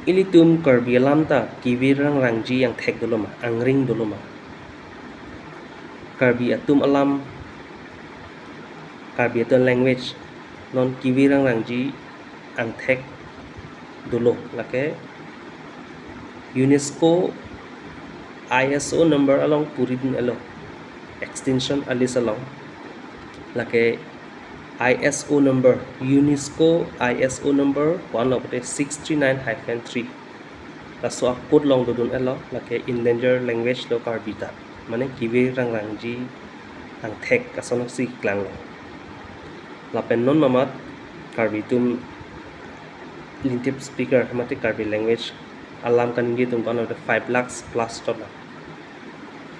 ilitum karbi alam ta kevir rangji yang thek dulu mah angring dulu mah karbi atum alam karbi atum language non kevir rangji ang thek dulu lake UNESCO ISO number along puridin along extension alis along lake ISO number UNESCO ISO number 169-3 laso code long dodun elo lake endangered language do karbita mane kevir rangji ang thek kasonok si klang lapen non mamat karbitum lintip speaker hamati karbi language alam kan gitu one of the 5 lakhs plus dollar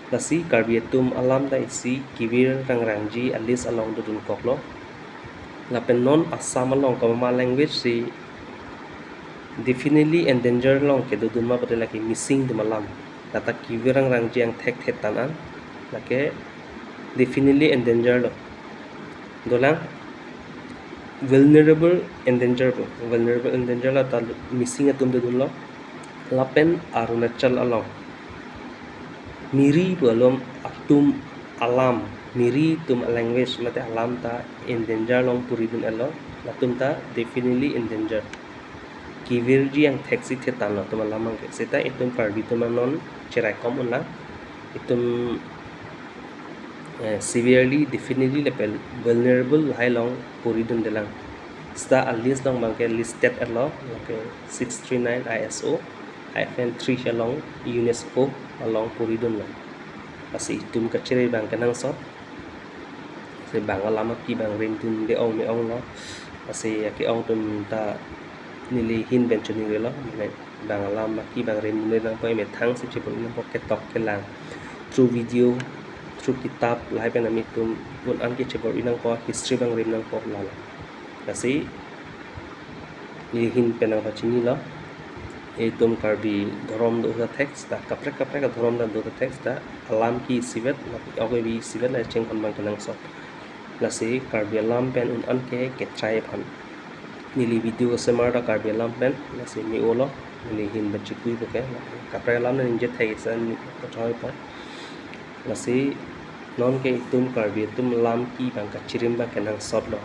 lasi karbi tum alam da isi kevir rangji alis along dodun koklo lapen non assam along kama language si definitely endangered long ke dodun ma bade laki missing dum alam data kevir rangji yang thek thet tanan lake definitely endangered dolang vulnerable endangered la ta missing atum dodun lo lapen arunachal along miri bolom atum alam miri tum language mate alam ta endangered long puridun elo latum ta definitely endangered kevir ji yang taxi thetan tum alam ke seta itum karbi tum non cherai kom unna itum severely definitely level vulnerable high long puridun delang sta alis long bangke listed elo okay 639 ISO -3 along UNESCO along puridun lang kasi itum kachere bang kanang sot se bang alam ki bang ring tum de ong me ong lo kasi ki ong tum ta nili hin ben chuni lo bang alam ki bang ring le lang poi me thang si chipon lang pocket tok ke lang through video through kitab lai ben ami tum pun an ki chipon inang ko history bang ring lang ko la kasi nili hin penang pa chini lo itum karbi dhorom do the text da kaprek ka dhorom da do the text da alam ki sivet oge bi sivet la cheng kon bang kanang so la se karbi alam pen un an ke trai phan nili video semar da karbi alam pen la se mi olo nili hin ba chikui bo ke kaprek alam na ninje thai san ko thoi pa la se non ke itum karbi tum lam ki bang ka chirim ba kanang sot lo